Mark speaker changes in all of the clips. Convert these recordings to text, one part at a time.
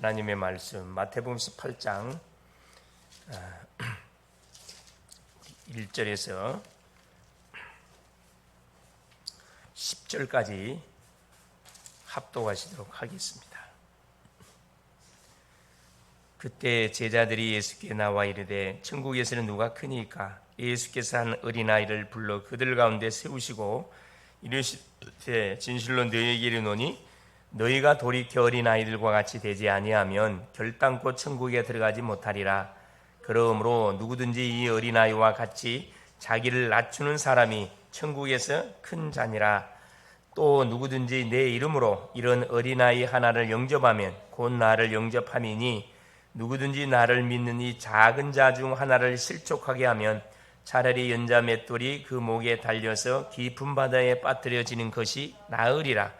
Speaker 1: 하나님의 말씀 마태복음 18장 1절에서 10절까지 합독하시도록 하겠습니다. 그때 제자들이 예수께 나와 이르되 천국에서는 누가 크니까? 예수께서 한 어린아이를 불러 그들 가운데 세우시고 이르시되 진실로 너희에게 이르노니 너희가 돌이켜 어린아이들과 같이 되지 아니하면 결단코 천국에 들어가지 못하리라. 그러므로 누구든지 이 어린아이와 같이 자기를 낮추는 사람이 천국에서 큰 자니라. 또 누구든지 내 이름으로 이런 어린아이 하나를 영접하면 곧 나를 영접함이니 누구든지 나를 믿는 이 작은 자 중 하나를 실족하게 하면 차라리 연자 맷돌이 그 목에 달려서 깊은 바다에 빠뜨려지는 것이 나으리라.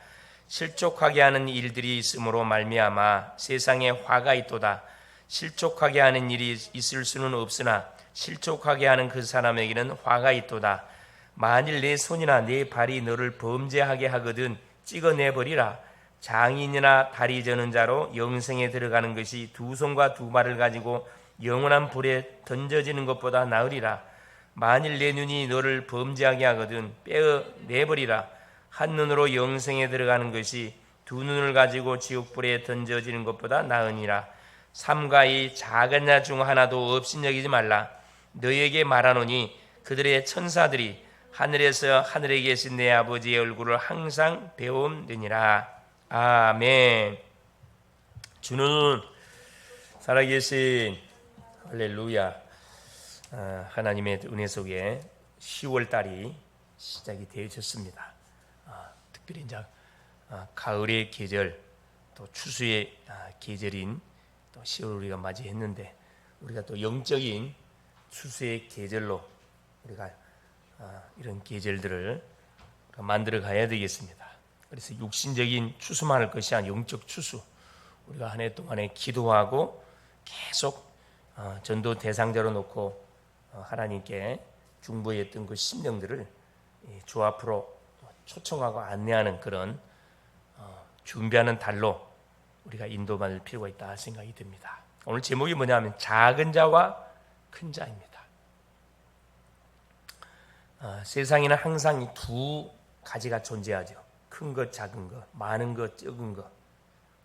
Speaker 1: 실족하게 하는 일들이 있으므로 말미암아 세상에 화가 있도다. 실족하게 하는 일이 있을 수는 없으나 실족하게 하는 그 사람에게는 화가 있도다. 만일 내 손이나 내 발이 너를 범죄하게 하거든 찍어내버리라. 장인이나 다리 저는 자로 영생에 들어가는 것이 두 손과 두 발을 가지고 영원한 불에 던져지는 것보다 나으리라. 만일 내 눈이 너를 범죄하게 하거든 빼어내버리라. 한 눈으로 영생에 들어가는 것이 두 눈을 가지고 지옥불에 던져지는 것보다 나으니라. 삼가 이 작은 자 중 하나도 업신여기지 말라. 너희에게 말하노니 그들의 천사들이 하늘에서 하늘에 계신 내 아버지의 얼굴을 항상 배움되니라. 아멘. 주는 살아계신 할렐루야. 하나님의 은혜 속에 10월달이 시작이 되어졌습니다. 특별히 이제 가을의 계절, 또 추수의 계절인 또 10월 우리가 맞이했는데, 우리가 또 영적인 추수의 계절로 우리가 이런 계절들을 만들어 가야 되겠습니다. 그래서 육신적인 추수만 할 것이 아니라 영적 추수, 우리가 한 해 동안에 기도하고 계속 전도 대상자로 놓고 하나님께 중보했던 그 심령들을 주 앞으로 초청하고 안내하는 그런 준비하는 달로 우리가 인도받을 필요가 있다 생각이 듭니다. 오늘 제목이 뭐냐면 작은 자와 큰 자입니다. 세상에는 항상 이 두 가지가 존재하죠. 큰 것, 작은 것, 많은 것, 적은 것,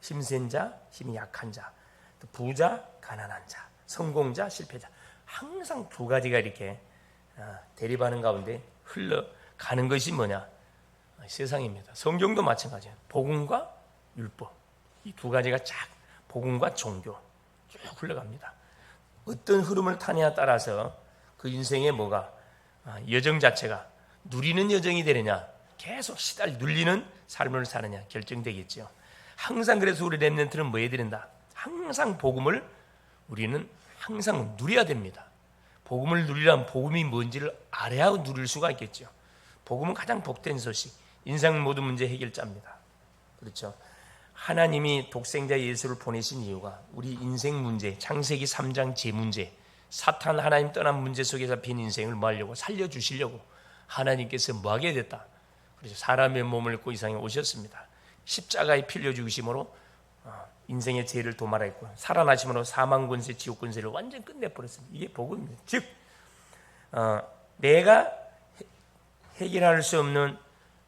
Speaker 1: 힘센 자, 힘이 약한 자, 또 부자, 가난한 자, 성공자, 실패자, 항상 두 가지가 이렇게 대립하는 가운데 흘러가는 것이 뭐냐? 세상입니다. 성경도 마찬가지예요. 복음과 율법, 이 두 가지가 쫙, 복음과 종교 쭉 흘러갑니다. 어떤 흐름을 타냐에 따라서 그 인생의 뭐가 여정 자체가 누리는 여정이 되느냐, 계속 눌리는 삶을 사느냐 결정되겠죠. 항상 그래서 우리 렘넌트는 뭐 해야 된다? 항상 복음을 우리는 항상 누려야 됩니다. 복음을 누리려면 복음이 뭔지를 알아야 누릴 수가 있겠죠. 복음은 가장 복된 소식, 인생 모든 문제 해결자입니다. 그렇죠. 하나님이 독생자 예수를 보내신 이유가 우리 인생 문제, 창세기 3장 제 문제, 사탄 하나님 떠난 문제 속에서 빈 인생을 뭐 하려고? 살려주시려고 하나님께서 뭐 하게 됐다. 그래서 사람의 몸을 입고 이 세상에 오셨습니다. 십자가에 피 흘려 죽으심으로 인생의 죄를 도말했고, 살아나심으로 사망 권세, 지옥 권세를 완전 끝내버렸습니다. 이게 복음입니다. 즉 내가 해결할 수 없는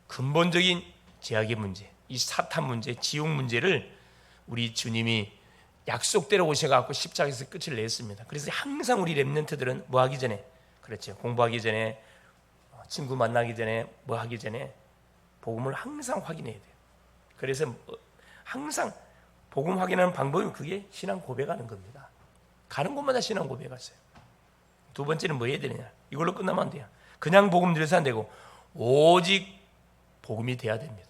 Speaker 1: 근본적인 죄악의 문제, 이 사탄 문제, 지옥 문제를 우리 주님이 약속대로 오셔갖고 십자가에서 끝을 냈습니다. 그래서 항상 우리 렘넌트들은 뭐 하기 전에, 그렇죠, 공부하기 전에, 친구 만나기 전에, 뭐 하기 전에 복음을 항상 확인해야 돼요. 그래서 항상 복음 확인하는 방법이 그게 신앙 고백하는 겁니다. 가는 곳마다 신앙 고백하세요. 두 번째는 뭐 해야 되느냐? 이걸로 끝나면 안 돼요. 그냥 복음 들여서 안 되고 오직 복음이 돼야 됩니다.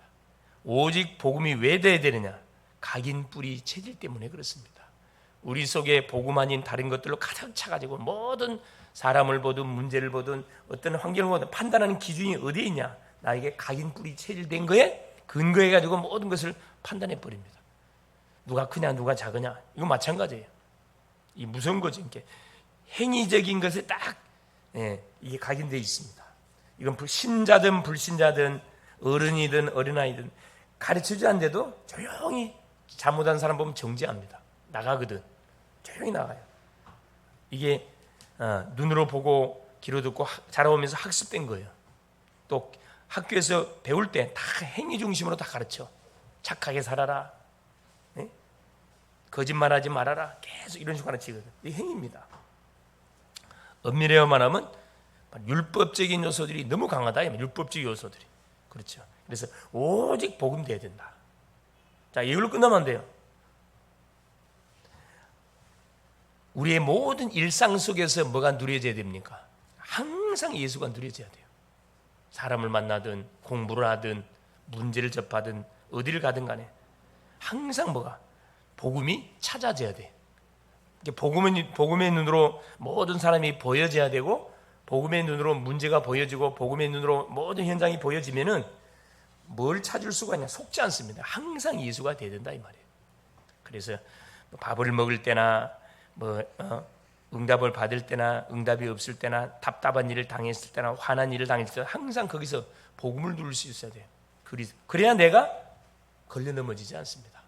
Speaker 1: 오직 복음이 왜 돼야 되느냐? 각인 뿌리 체질 때문에 그렇습니다. 우리 속에 복음 아닌 다른 것들로 가득 차가지고 모든 사람을 보든 문제를 보든 어떤 환경을 보든 판단하는 기준이 어디에 있냐? 나에게 각인 뿌리 체질된 거에 근거해가지고 모든 것을 판단해버립니다. 누가 크냐 누가 작으냐 이거 마찬가지예요. 이 무서운 거죠. 이렇게 행위적인 것에 딱 이게 각인되어 있습니다. 이건 신자든 불신자든 어른이든 어린아이든 가르쳐주지 않는데도 조용히 잘못한 사람 보면 정죄합니다. 나가거든. 조용히 나가요. 이게 눈으로 보고 귀로 듣고 자라오면서 학습된 거예요. 또 학교에서 배울 때 다 행위 중심으로 다 가르쳐. 착하게 살아라. 네? 거짓말하지 말아라. 계속 이런 식으로 가르치거든. 이게 행위입니다. 엄밀히만 하면 율법적인 요소들이 너무 강하다. 율법적 요소들이. 그렇죠. 그래서 오직 복음 돼야 된다. 자, 이걸로 끝나면 안 돼요. 우리의 모든 일상 속에서 뭐가 누려져야 됩니까? 항상 예수가 누려져야 돼요. 사람을 만나든 공부를 하든 문제를 접하든 어디를 가든 간에 항상 뭐가 복음이 찾아져야 돼. 복음의 눈으로 모든 사람이 보여져야 되고, 복음의 눈으로 문제가 보여지고, 복음의 눈으로 모든 현장이 보여지면은 뭘 찾을 수가 있냐? 속지 않습니다. 항상 예수가 돼야 된다 이 말이에요. 그래서 밥을 먹을 때나 응답을 받을 때나 응답이 없을 때나 답답한 일을 당했을 때나 화난 일을 당했을 때 항상 거기서 복음을 누릴 수 있어야 돼요. 그래야 내가 걸려 넘어지지 않습니다.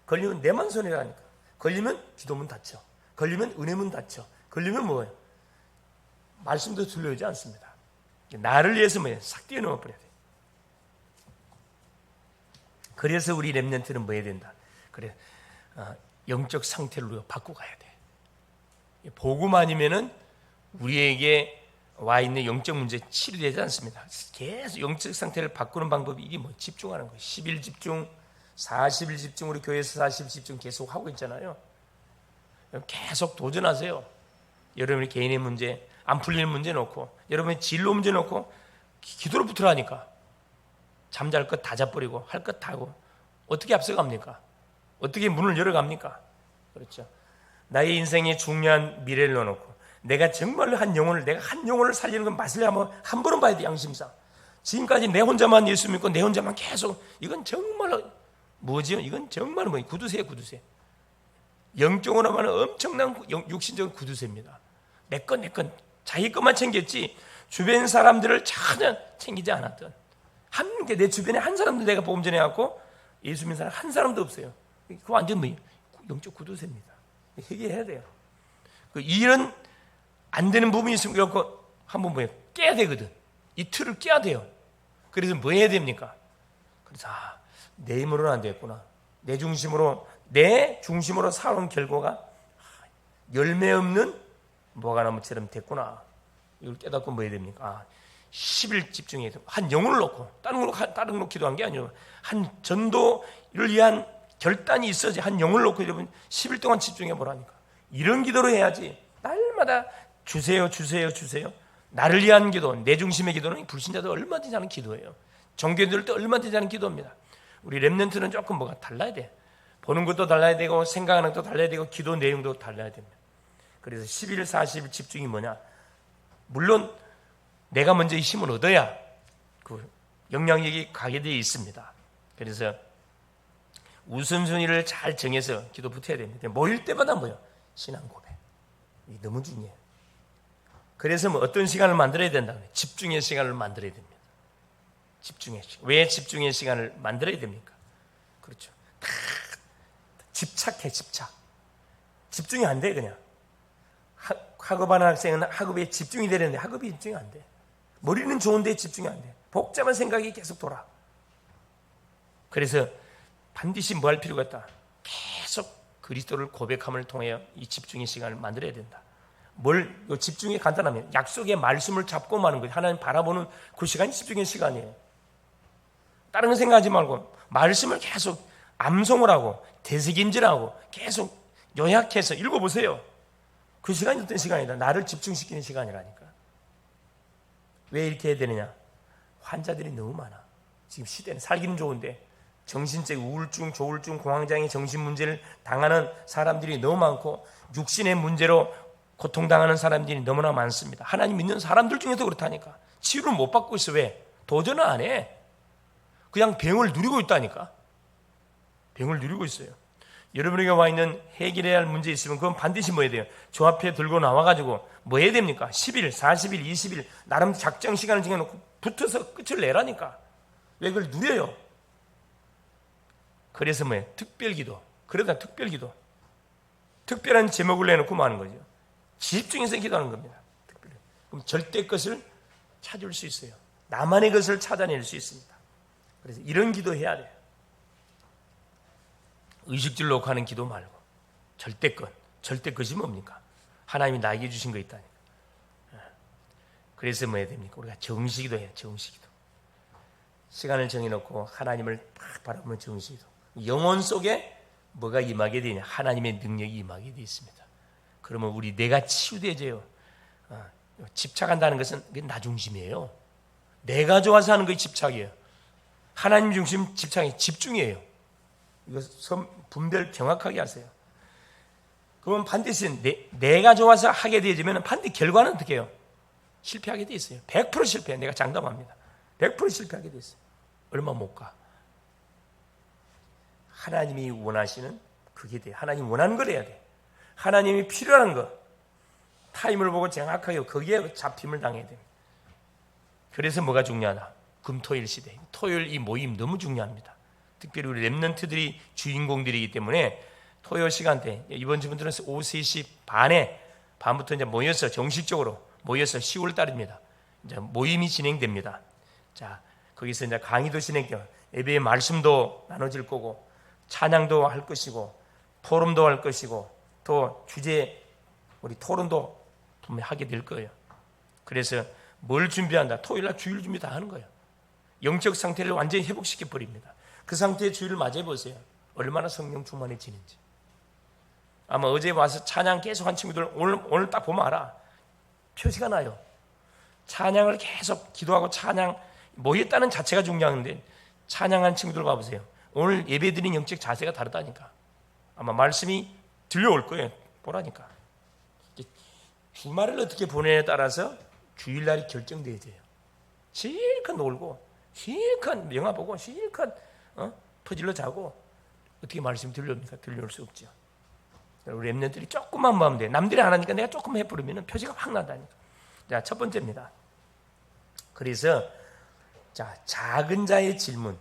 Speaker 1: 걸리면 내만 손해라니까. 걸리면 기도문 닫혀. 걸리면 은혜문 닫혀. 걸리면 뭐예요? 말씀도 들려오지 않습니다. 나를 위해서 뭐예요? 싹 뛰어넘어 버려야 돼요. 그래서 우리 렘넌트는 뭐 해야 된다? 그래, 영적 상태로 바꾸고 가야 돼. 복음 아니면은 우리에게 와 있는 영적 문제 치료되지 않습니다. 계속 영적 상태를 바꾸는 방법이 이게 뭐 집중하는 거예요. 10일 집중, 40일 집중, 우리 교회에서 40일 집중 계속 하고 있잖아요. 계속 도전하세요. 여러분의 개인의 문제, 안 풀리는 문제 놓고, 여러분의 진로 문제 놓고 기도로 붙으라니까. 잠잘 것 다 자버리고 할 것 다 하고 어떻게 앞서갑니까? 어떻게 문을 열어갑니까? 그렇죠. 나의 인생의 중요한 미래를 넣어놓고 내가 정말로 내가 한 영혼을 살리는 건 맛을 한번 한 번은 봐야 돼. 양심상 지금까지 내 혼자만 예수 믿고 내 혼자만 계속, 이건 정말로 뭐지요? 이건 정말로 구두쇠. 영적으로 말하면 엄청난 육신적인 구두쇠입니다. 내 건 자기 것만 챙겼지 주변 사람들을 전혀 챙기지 않았던, 내 주변에 한 사람도 내가 복음 전해갖고 예수 믿는 사람 한 사람도 없어요. 그거 완전 영적 구두쇠입니다. 회개해야 돼요. 이런 안 되는 부분이 있으면 한번 깨야 되거든. 이 틀을 깨야 돼요. 그래서 뭐 해야 됩니까? 그래서 내 힘으로는 안 되겠구나. 내 중심으로 살아온 결과가 열매 없는 무화과나무처럼 됐구나. 이걸 깨닫고 뭐 해야 됩니까? 10일 집중해서 한 영혼을 놓고 다른 걸 기도한 게 아니라 한 전도를 위한 결단이 있어야지. 한 영혼을 놓고 여러분 10일 동안 집중해 보라니까. 이런 기도를 해야지. 날마다 주세요. 나를 위한 기도, 내 중심의 기도는 불신자도 얼마든지 하는 기도예요. 종교인들도 얼마든지 하는 기도입니다. 우리 렘넌트는 조금 뭐가 달라야 돼. 보는 것도 달라야 되고 생각하는 것도 달라야 되고 기도 내용도 달라야 됩니다. 그래서 10일 40일 집중이 뭐냐? 물론 내가 먼저 이 힘을 얻어야 그 영향력이 가게 되어 있습니다. 그래서 우선순위를 잘 정해서 기도 붙어야 됩니다. 모일 때마다 신앙 고백. 이게 너무 중요해요. 그래서 어떤 시간을 만들어야 된다? 집중의 시간을 만들어야 됩니다. 집중의 시간. 왜 집중의 시간을 만들어야 됩니까? 그렇죠. 다 집착해. 집중이 안 돼. 그냥 학업하는 학생은 학업에 집중이 되는데 학업이 집중이 안 돼. 머리는 좋은데 집중이 안 돼. 복잡한 생각이 계속 돌아. 그래서 반드시 뭐 할 필요가 있다? 계속 그리스도를 고백함을 통해 이 집중의 시간을 만들어야 된다. 집중이 간단하면 약속의 말씀을 잡고 마는 거예요. 하나님 바라보는 그 시간이 집중의 시간이에요. 다른 거 생각하지 말고 말씀을 계속 암송을 하고 되새김질하고 계속 요약해서 읽어보세요. 그 시간이 어떤 시간이다? 나를 집중시키는 시간이라니까. 왜 이렇게 해야 되느냐? 환자들이 너무 많아. 지금 시대는 살기는 좋은데 정신적 우울증, 조울증, 공황장애, 정신 문제를 당하는 사람들이 너무 많고 육신의 문제로 고통당하는 사람들이 너무나 많습니다. 하나님 믿는 사람들 중에도 그렇다니까. 치유를 못 받고 있어. 왜? 도전을 안 해. 그냥 병을 누리고 있다니까. 병을 누리고 있어요. 여러분에게 와 있는 해결해야 할 문제 있으면 그건 반드시 뭐 해야 돼요? 저 앞에 들고 나와가지고 뭐 해야 됩니까? 10일, 40일, 20일 나름 작정 시간을 정해놓고 붙어서 끝을 내라니까. 왜 그걸 누려요? 그래서 뭐예요? 특별기도. 그러다 특별기도. 특별한 제목을 내놓고 마는 거죠. 집중해서 기도하는 겁니다. 특별히. 그럼 절대 것을 찾을 수 있어요. 나만의 것을 찾아낼 수 있습니다. 그래서 이런 기도해야 돼요. 의식주로 하는 기도 말고 절대 것. 절대 것이 뭡니까? 하나님이 나에게 주신 거 있다니까. 그래서 뭐 해야 됩니까? 우리가 정시기도 해요. 정시기도. 시간을 정해놓고 하나님을 딱 바라보면 정시기도. 영혼 속에 뭐가 임하게 되냐? 하나님의 능력이 임하게 되어 있습니다. 그러면 우리 내가 치유되어져요. 집착한다는 것은 나 중심이에요. 내가 좋아서 하는 것이 집착이에요. 하나님 중심 집착이 집중이에요. 이거 분별 정확하게 하세요. 그러면 반드시 내가 좋아서 하게 되어지면 반드시 결과는 어떻게 해요? 실패하게 돼 있어요. 100% 실패해요. 내가 장담합니다. 100% 실패하게 돼 있어요. 얼마 못 가. 하나님이 원하시는 그게 돼요. 하나님이 원하는 걸 해야 돼. 하나님이 필요한 거. 타임을 보고 정확하게 거기에 잡힘을 당해야 됩니다. 그래서 뭐가 중요하다? 금토일 시대. 토요일 이 모임 너무 중요합니다. 특별히 우리 랩런트들이 주인공들이기 때문에 토요일 시간대, 이번 주분들은 오후 3시 반에 밤부터 이제 모여서 정식적으로 모여서 10월 달입니다. 이제 모임이 진행됩니다. 자, 거기서 이제 강의도 진행돼요. 예배의 말씀도 나눠질 거고, 찬양도 할 것이고, 토론도 할 것이고, 또 주제 우리 토론도 분명히 하게 될 거예요. 그래서 뭘 준비한다? 토요일날 주일 준비 다 하는 거예요. 영적 상태를 완전히 회복시켜 버립니다. 그 상태의 주일을 맞이해 보세요. 얼마나 성령 충만해지는지. 아마 어제 와서 찬양 계속 한 친구들 오늘 딱 보면 알아. 표시가 나요. 찬양을 계속 기도하고 찬양 모였다는 자체가 중요한데 찬양한 친구들 봐보세요. 오늘 예배드린 영적 자세가 다르다니까. 아마 말씀이 들려올 거예요. 보라니까. 주말을 어떻게 보내냐에 따라서 주일날이 결정돼야 돼요. 실컷 놀고 실컷 영화 보고 실컷 퍼질러 자고 어떻게 말씀이 들려옵니까? 들려올 수 없죠. 우리 랩런트들이 조금만 마음 돼. 남들이 안 하니까 내가 조금 해버리면 표시가 확 나다니까. 자, 첫 번째입니다. 그래서 자, 작은 자의 질문.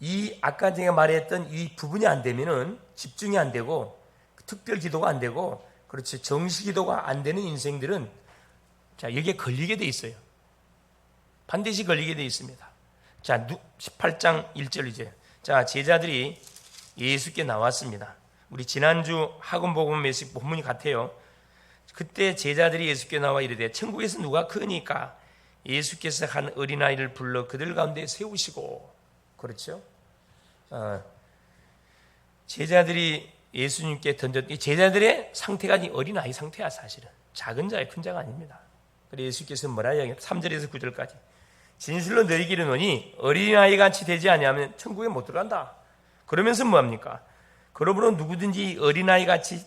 Speaker 1: 이 아까 제가 말했던 이 부분이 안 되면은 집중이 안 되고 특별 기도가 안 되고 그렇지 정식 기도가 안 되는 인생들은 자, 여기에 걸리게 돼 있어요. 반드시 걸리게 돼 있습니다. 자, 18장 1절 이제. 자, 제자들이 예수께 나왔습니다. 우리 지난주 학원 복음 메시지 본문이 같아요. 그때 제자들이 예수께 나와 이르되 천국에서 누가 크니까 예수께서 한 어린아이를 불러 그들 가운데 세우시고. 그렇죠? 제자들이 예수님께 던졌던 제자들의 상태가 어린아이 상태야. 사실은 작은 자의 큰 자가 아닙니다. 그래서 예수께서 뭐라 이야기해요? 3절에서 9절까지 진실로 너희에게 이르노니 어린아이 같이 되지 아니하면 천국에 못 들어간다. 그러면서 뭐합니까? 그러므로 누구든지 어린아이 같이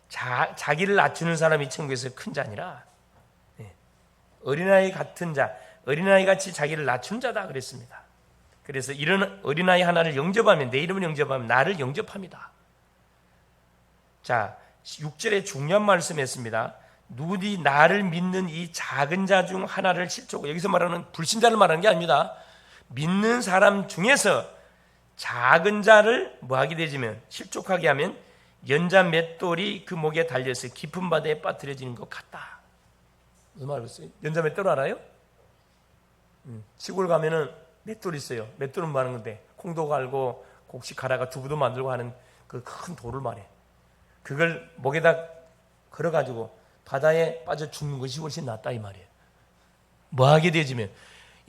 Speaker 1: 자기를 낮추는 사람이 천국에서 큰 자니라. 어린아이 같은 자, 어린아이 같이 자기를 낮춘 자다 그랬습니다. 그래서 이런 어린아이 하나를 영접하면, 내 이름을 영접하면 나를 영접합니다. 자, 6절에 중요한 말씀했습니다. 누구든지 나를 믿는 이 작은 자 중 하나를 실족, 여기서 말하는 불신자를 말하는 게 아닙니다. 믿는 사람 중에서 작은 자를 뭐하게 되지면, 실족하게 하면 연자 맷돌이 그 목에 달려서 깊은 바다에 빠뜨려지는 것 같다. 무슨 말이겠어요? 연자 맷돌 알아요? 시골 가면은 맷돌 있어요. 맷돌은 뭐 하는 건데 콩도 갈고 곡식 갈아가 두부도 만들고 하는 그 큰 돌을 말해. 그걸 목에다 걸어가지고 바다에 빠져 죽는 것이 훨씬 낫다 이 말이에요. 뭐하게 되지면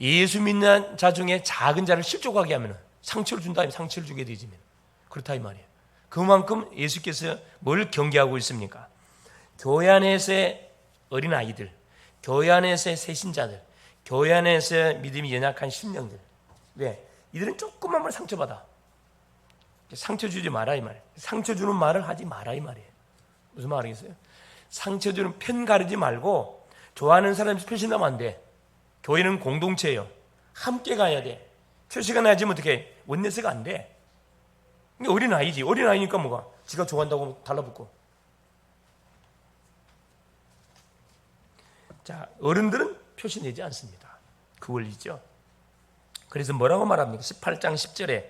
Speaker 1: 예수 믿는 자 중에 작은 자를 실족하게 하면 상처를 준다면 상처를 주게 되지면 그렇다 이 말이에요. 그만큼 예수께서 뭘 경계하고 있습니까? 교회 안에서의 어린아이들, 교회 안에서의 새신자들, 교회 안에서 믿음이 연약한 심령들. 왜? 이들은 조금만 말 상처받아. 상처 주지 마라 이 말이에요. 상처 주는 말을 하지 마라 이 말이에요. 무슨 말이겠어요? 상처 주는 편 가르지 말고 좋아하는 사람이 표시나면 안 돼. 교회는 공동체예요. 함께 가야 돼. 표시가 나지면 어떻게 원내스가 안 돼. 어린아이지. 어린아이니까 뭐가 지가 좋아한다고 달라붙고. 자, 어른들은 표시 내지 않습니다. 그 원리죠. 그래서 뭐라고 말합니까? 18장 10절에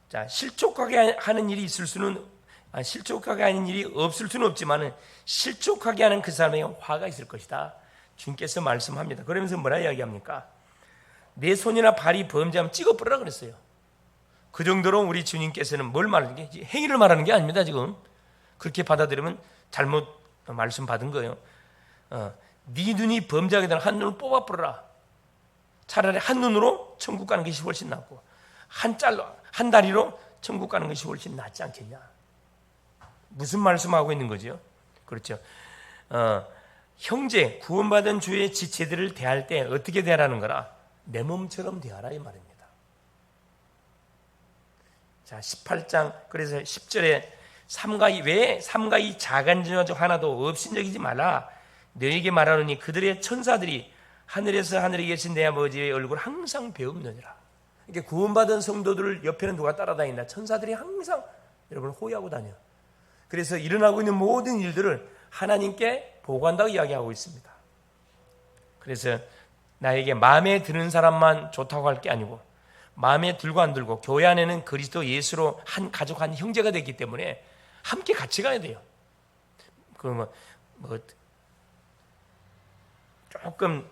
Speaker 1: 자, 실족하게 하는 일이 있을 수는 실족하게 하는 일이 없을 수는 없지만 실족하게 하는 그 사람에게 화가 있을 것이다. 주님께서 말씀합니다. 그러면서 뭐라 이야기합니까? 내 손이나 발이 범죄하면 찍어버리라 그랬어요. 그 정도로 우리 주님께서는 뭘 말하는 게, 행위를 말하는 게 아닙니다. 지금 그렇게 받아들이면 잘못 말씀 받은 거예요. 네 눈이 범죄하게 되면 한 눈을 뽑아버려라. 차라리 한 눈으로 천국 가는 것이 훨씬 낫고 한 다리로 천국 가는 것이 훨씬 낫지 않겠냐. 무슨 말씀하고 있는 거죠? 그렇죠. 형제, 구원받은 주의 지체들을 대할 때 어떻게 대하라는 거라? 내 몸처럼 대하라 이 말입니다. 자, 18장 그래서 10절에 왜 삼가 이 작은 자 중 하나도 업신여기지 말라. 너에게 말하노니 그들의 천사들이 하늘에서 하늘에 계신 내 아버지의 얼굴을 항상 배웁느니라. 이게 구원받은 성도들을 옆에는 누가 따라다닌다? 천사들이 항상 여러분을 호위하고 다녀. 그래서 일어나고 있는 모든 일들을 하나님께 보고한다고 이야기하고 있습니다. 그래서 나에게 마음에 드는 사람만 좋다고 할 게 아니고 마음에 들고 안 들고 교회 안에는 그리스도 예수로 한 가족, 한 형제가 되기 때문에 함께 같이 가야 돼요. 조금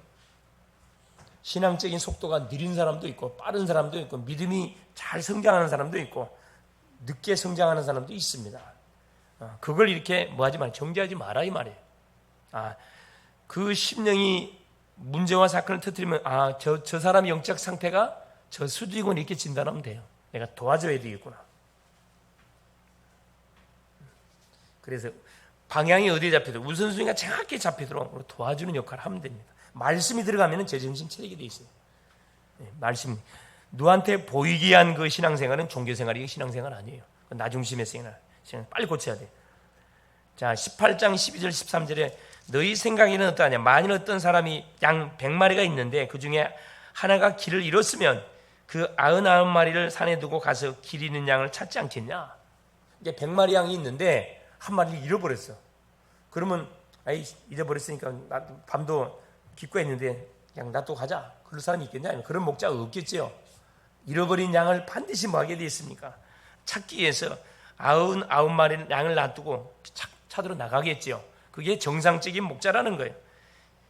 Speaker 1: 신앙적인 속도가 느린 사람도 있고 빠른 사람도 있고 믿음이 잘 성장하는 사람도 있고 늦게 성장하는 사람도 있습니다. 그걸 이렇게 뭐하지 말, 정죄하지 마라 이 말이에요. 그 심령이 문제와 사건을 터뜨리면 저 사람 영적 상태가 저 수준이군 이렇게 진단하면 돼요. 내가 도와줘야 되겠구나. 그래서 방향이 어디에 잡히도록 우선순위가 정확히 잡히도록 도와주는 역할을 하면 됩니다. 말씀이 들어가면 제정신 차리게 돼 있어요. 말씀 누구한테 보이기 위한 그 신앙생활은 종교생활이 신앙생활 아니에요. 나중심의 생활 빨리 고쳐야 돼. 자, 18장 12절 13절에 너희 생각에는 어떠하냐? 만일 어떤 사람이 양 100마리가 있는데 그 중에 하나가 길을 잃었으면 그 99마리를 산에 두고 가서 길 잃는 양을 찾지 않겠냐? 이제 100마리 양이 있는데 한 마리를 잃어버렸어. 그러면 잊어버렸으니까 나도 밤도 기꺼했는데 그냥 놔두고 가자. 그럴 사람이 있겠냐? 그런 목자가 없겠지요. 잃어버린 양을 반드시 뭐 하게 돼 있습니까? 찾기 위해서 99마리 양을 놔두고 찾으러 나가겠지요. 그게 정상적인 목자라는 거예요.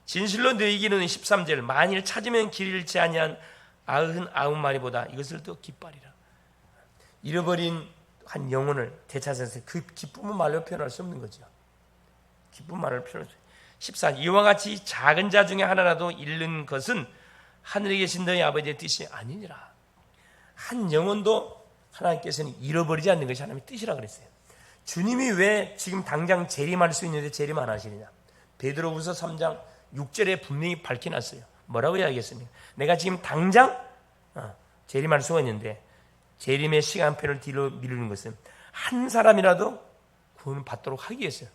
Speaker 1: 진실로 너희에게는 13절 만일 찾으면 길 잃지 아니한 99마리보다 이것을 더 기뻐하리라. 잃어버린 한 영혼을 되찾아서 그 기쁨은 말로 표현할 수 없는 거죠. 기쁨 말로 표현할 수 없어요. 14 이와 같이 작은 자 중에 하나라도 잃는 것은 하늘에 계신 너희 아버지의 뜻이 아니니라. 한 영혼도 하나님께서는 잃어버리지 않는 것이 하나님의 뜻이라 그랬어요. 주님이 왜 지금 당장 재림할 수 있는데 재림 안 하시느냐? 베드로후서 3장 6절에 분명히 밝혀놨어요. 뭐라고 이야기했습니까? 내가 지금 당장 재림할 수가 있는데 재림의 시간표를 뒤로 미루는 것은 한 사람이라도 구원 받도록 하기 위해서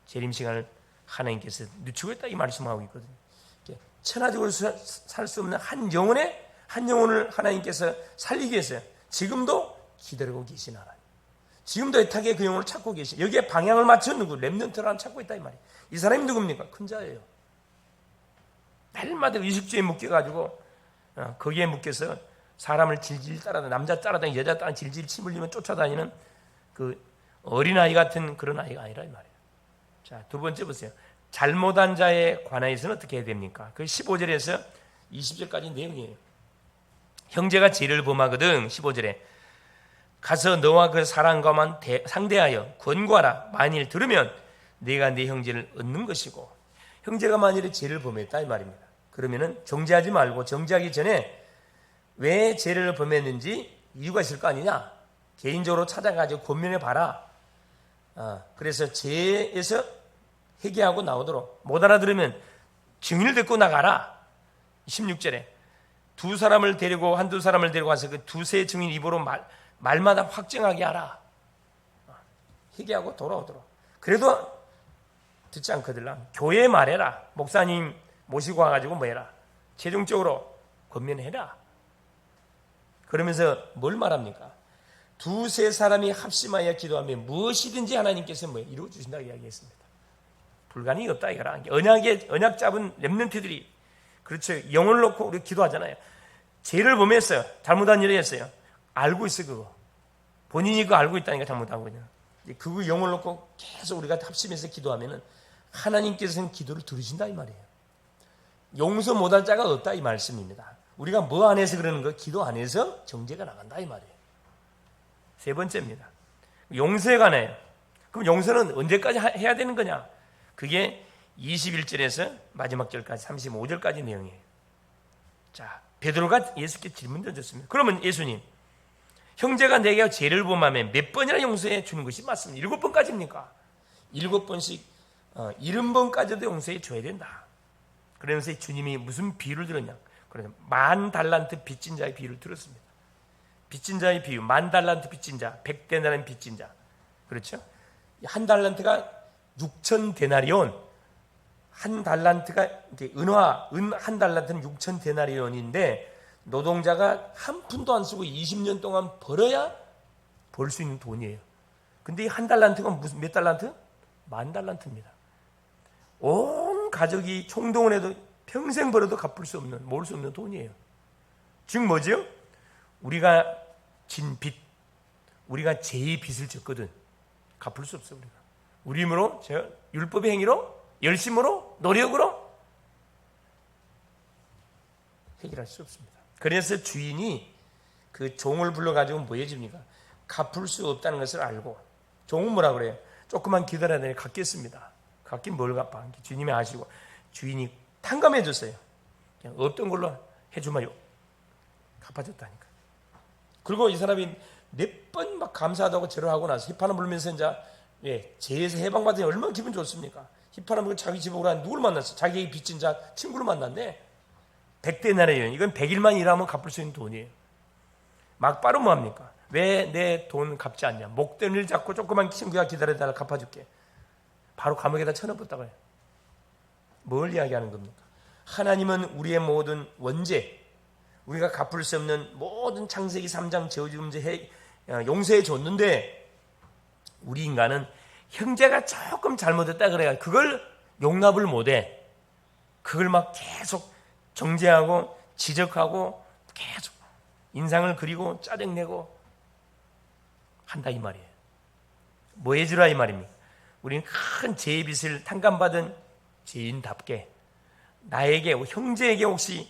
Speaker 1: 재림 시간을 하나님께서 늦추고 있다 이 말씀하고 있거든요. 천하적으로 살 수 없는 한 영혼을 하나님께서 살리기 위해서 지금도 기다리고 계신 하나님. 지금도 애타게 그 영혼을 찾고 계신, 여기에 방향을 맞춰 누구 렘넌트를 찾고 있다 이 말이에요. 이 사람이 누굽니까? 큰 자예요. 날마다 의식주에 묶여가지고 거기에 묶여서 사람을 질질 따라다니는, 남자 따라다니는, 여자 따라다니는, 질질 침 흘리면 쫓아다니는 그 어린아이 같은 그런 아이가 아니라 이 말이에요. 자, 두 번째 보세요. 잘못한 자에 관하여서는 어떻게 해야 됩니까? 그 15절에서 20절까지 내용이에요. 형제가 죄를 범하거든 15절에 가서 너와 그 사람과만 상대하여 권고하라. 만일 들으면 네가 네 형제를 얻는 것이고, 형제가 만일에 죄를 범했다 이 말입니다. 그러면은 정죄하지 말고 정죄하기 전에 왜 죄를 범했는지 이유가 있을 거 아니냐? 개인적으로 찾아가지고 권면해 봐라. 그래서 죄에서 회개하고 나오도록, 못 알아들으면 증인을 데리고 나가라. 16절에 한두 사람을 데리고 가서 그 두세 증인 입으로 말마다 확정하게 하라. 회개하고 돌아오도록. 그래도 듣지 않거들라. 교회에 말해라. 목사님 모시고 와가지고 뭐 해라. 최종적으로 권면해라. 그러면서 뭘 말합니까? 두세 사람이 합심하여 기도하면 무엇이든지 하나님께서 뭐 이루어주신다고 이야기했습니다. 불가능이 없다 이거라. 언약 잡은 렘넌트들이, 그렇죠, 영혼을 놓고 우리 기도하잖아요. 죄를 범했어요. 잘못한 일을 했어요. 알고 있어. 그거 본인이 그거 알고 있다니까 잘못하고 있는. 그 영을 놓고 계속 우리가 합심해서 기도하면은 하나님께서는 기도를 들으신다 이 말이에요. 용서 못할 자가 없다 이 말씀입니다. 우리가 뭐 안에서 그러는 거? 기도 안에서 정죄가 나간다 이 말이에요. 세 번째입니다. 용서에 관해요. 그럼 용서는 언제까지 해야 되는 거냐? 그게 21절에서 마지막 절까지 35절까지 내용이에요. 자, 베드로가 예수께 질문 던졌습니다. 그러면 예수님, 형제가 내게 죄를 범하면 몇 번이나 용서해 주는 것이 맞습니까? 7번까지입니까? 7번씩 70번까지도 용서해 줘야 된다. 그러면서 주님이 무슨 비유를 들었냐? 그래서 10,000달란트 빚진 자의 비유를 들었습니다. 빚진 자의 비유, 10,000달란트 빚진 자, 100데나리온 빚진 자. 그렇죠? 한 달란트가 6,000데나리온, 한 달란트가 이제 한 달란트는 6,000데나리온인데 노동자가 한 푼도 안 쓰고 20년 동안 벌어야 벌 수 있는 돈이에요. 근데 이 한 달란트가 무슨 몇 달란트? 10,000달란트입니다. 온 가족이 총동원해도 평생 벌어도 갚을 수 없는, 모을 수 없는 돈이에요. 즉 뭐죠? 우리가 진 빚, 우리가 죄의 빚을 졌거든. 갚을 수 없어요. 우리 힘으로, 율법의 행위로, 열심으로, 노력으로 해결할 수 없습니다. 그래서 주인이 그 종을 불러가지고 뭐 해줍니까? 갚을 수 없다는 것을 알고, 종은 뭐라 그래요? 조금만 기다려야 되니 갚겠습니다. 갚긴 뭘 갚아? 주님이 아시고 주인이 탕감해 줬어요. 그냥 없던 걸로 해주마요. 갚아줬다니까. 그리고 이 사람이 몇 번 막 감사하다고 절을 하고 나서 휘파람 불면서 이제 죄에서 해방받으니 얼마나 기분 좋습니까? 휘파람 불고 자기 집에 오라 누굴 만났어? 자기에게 빚진 자 친구를 만났네. 100데나리온, 이건 100일만 일하면 갚을 수 있는 돈이에요. 막바로 뭐합니까? 왜 내 돈 갚지 않냐? 목된 일 잡고 조그만 친구가 기다려달라 갚아줄게. 바로 감옥에다 쳐넣었다고 해요. 뭘 이야기하는 겁니까? 하나님은 우리의 모든 원죄, 우리가 갚을 수 없는 모든 창세기 3장 저주문제 용서해 줬는데 우리 인간은 형제가 조금 잘못했다 그래야 그걸 용납을 못해. 그걸 막 계속 정죄하고 지적하고 계속 인상을 그리고 짜증내고 한다 이 말이에요. 뭐 해주라 이 말입니까? 우리는 큰 죄의 빚을 탕감받은 죄인답게 나에게, 형제에게 혹시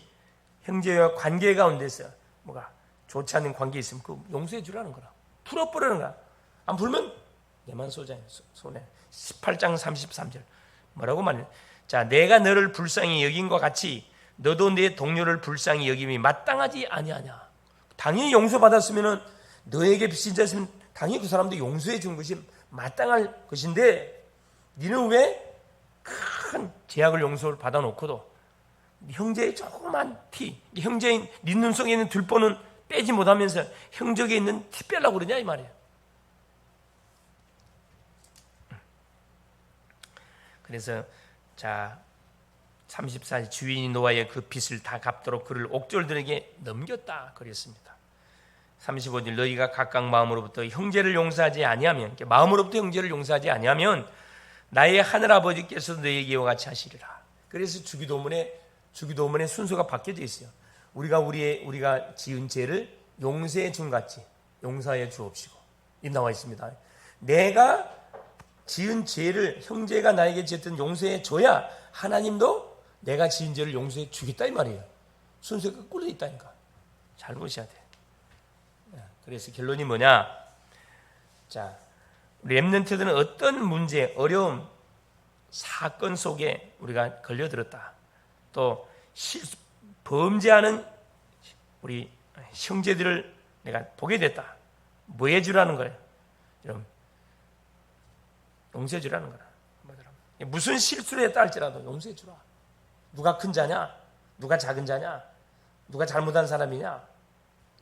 Speaker 1: 형제와 관계 가운데서 뭐가 좋지 않은 관계 있으면 그 용서해 주라는 거라. 풀어버리는 거야. 안 풀면 내만 손해. 18장 33절 뭐라고 말해요? 자, 내가 너를 불쌍히 여긴 것 같이 너도 내 동료를 불쌍히 여김이 마땅하지 아니하냐. 당연히 용서받았으면 너에게 빚진 자 있으면 당연히 그 사람도 용서해 준 것이 마땅할 것인데 너는 왜 큰 죄악을 용서를 받아놓고도 형제의 조그만 티, 형제인 네 눈 속에 있는 들보는 빼지 못하면서 형제에 있는 티 빼려고 그러냐 이 말이에요. 그래서 자 34절 주인이 노아의 그 빚을 다 갚도록 그를 옥졸들에게 넘겼다 그랬습니다. 35절 너희가 각각 마음으로부터 형제를 용서하지 아니하면, 마음으로부터 형제를 용서하지 아니하면 나의 하늘아버지께서도 너희에게 이와 같이 하시리라. 그래서 주기도문의 순서가 바뀌어져 있어요. 우리가 지은 죄를 용서해 준 같이 용서해 주옵시고 이 나와 있습니다. 내가 지은 죄를 형제가 나에게 지었던 용서해 줘야 하나님도 내가 지은 죄를 용서해 주겠다 이 말이에요. 순서가 거꾸로 있다니까. 잘 보셔야 돼. 그래서 결론이 뭐냐? 자, 렘넌트들은 어떤 문제, 어려움, 사건 속에 우리가 걸려들었다. 또 범죄하는 우리 형제들을 내가 보게 됐다. 뭐 해주라는 거예요? 여러분, 용서해 주라는 거라. 무슨 실수를 했다 할지라도 용서해 주라. 누가 큰 자냐? 누가 작은 자냐? 누가 잘못한 사람이냐?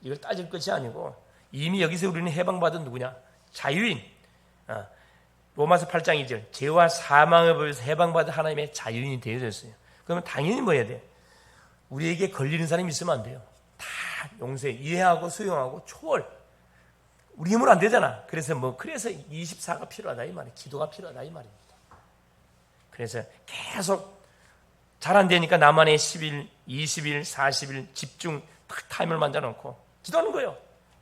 Speaker 1: 이걸 따질 것이 아니고 이미 여기서 우리는 해방받은 누구냐? 자유인. 로마서 8장 2절 죄와 사망의 법에서 해방받은 하나님의 자유인이 되어졌어요. 그러면 당연히 뭐 해야 돼? 우리에게 걸리는 사람이 있으면 안 돼요. 다 용서해, 이해하고 수용하고 초월. 우리 힘으로 안 되잖아. 그래서 24가 필요하다 이 말이에요. 기도가 필요하다 이 말입니다. 그래서 계속 잘 안 되니까 나만의 10일, 20일, 40일 집중 딱 타임을 만들어 놓고 기도하는 거예요.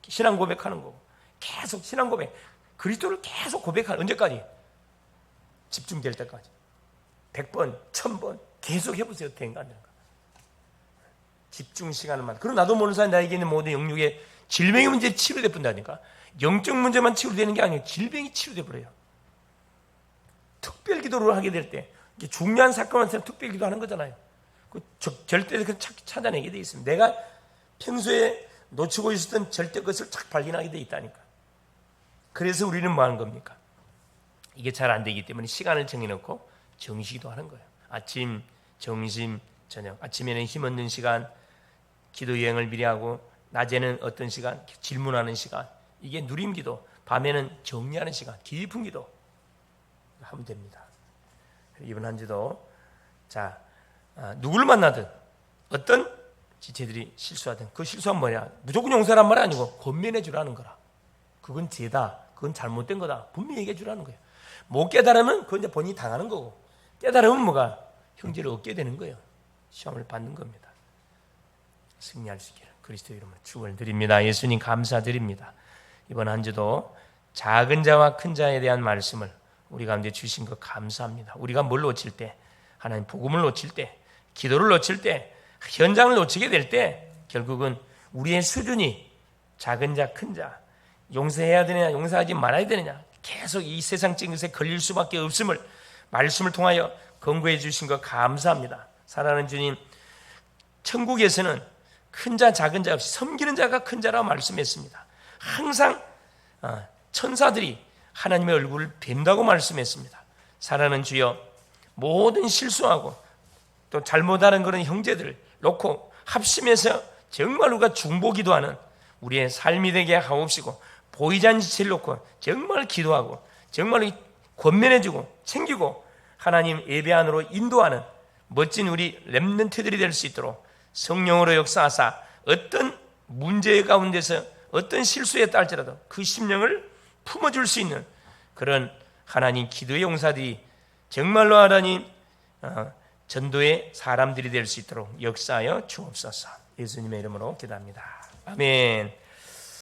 Speaker 1: 신앙 고백하는 거고 계속 신앙 고백. 그리스도를 계속 고백하는, 언제까지? 집중될 때까지. 100번, 1000번 계속 해보세요. 어떻게 안 되는가. 집중 시간을 만. 그럼 나도 모르는 사이 나에게 있는 모든 영육의 질병의 문제 치료돼 본다니까. 영적 문제만 치료되는 게 아니에요. 질병이 치료돼 버려요. 특별 기도를 하게 될 때, 중요한 사건한테는 특별 기도하는 거잖아요. 그 절대 찾아내게 돼 있습니다. 내가 평소에 놓치고 있었던 절대 것을 착 발견하게 돼 있다니까. 그래서 우리는 뭐 하는 겁니까? 이게 잘 안 되기 때문에 시간을 정해놓고 정시기도 하는 거예요. 아침, 점심, 저녁. 아침에는 힘 얻는 시간, 기도 여행을 미리 하고, 낮에는 어떤 시간, 질문하는 시간. 이게 누림기도. 밤에는 정리하는 시간, 깊은 기도 하면 됩니다. 이번 한 주도 자, 누구를 만나든 어떤 지체들이 실수하든 그 실수한 뭐냐? 무조건 용서란 말이 아니고 권면해 주라는 거라. 그건 죄다. 그건 잘못된 거다. 분명히 얘기해 주라는 거예요. 못 깨달으면 그건 이제 본인이 당하는 거고, 깨달으면 뭐가? 형제를 얻게 되는 거예요. 시험을 받는 겁니다. 승리할 수 있기를 그리스도 이름으로 축원을 드립니다. 예수님 감사드립니다. 이번 한 주도 작은 자와 큰 자에 대한 말씀을 우리 가운데 주신 것 감사합니다. 우리가 뭘 놓칠 때, 하나님 복음을 놓칠 때, 기도를 놓칠 때, 현장을 놓치게 될 때 결국은 우리의 수준이 작은 자, 큰 자, 용서해야 되느냐, 용서하지 말아야 되느냐, 계속 이 세상적인 것에 걸릴 수밖에 없음을 말씀을 통하여 권고해 주신 것 감사합니다. 사랑하는 주님, 천국에서는 큰 자, 작은 자 없이 섬기는 자가 큰 자라고 말씀했습니다. 항상 천사들이 하나님의 얼굴을 뵌다고 말씀했습니다. 사랑하는 주여, 모든 실수하고 또 잘못하는 그런 형제들을 놓고 합심해서 정말 우리가 중보기도하는 우리의 삶이 되게 하옵시고, 보이지 않는 지체를 놓고 정말 기도하고 정말 권면해주고 챙기고 하나님 예배 안으로 인도하는 멋진 우리 렘넌트들이 될 수 있도록 성령으로 역사하사 어떤 문제 가운데서 어떤 실수에 딸지라도 그 심령을 품어줄 수 있는 그런 하나님 기도의 용사들이 정말로 하나님 전도의 사람들이 될 수 있도록 역사하여 주옵소서. 예수님의 이름으로 기도합니다. 아멘.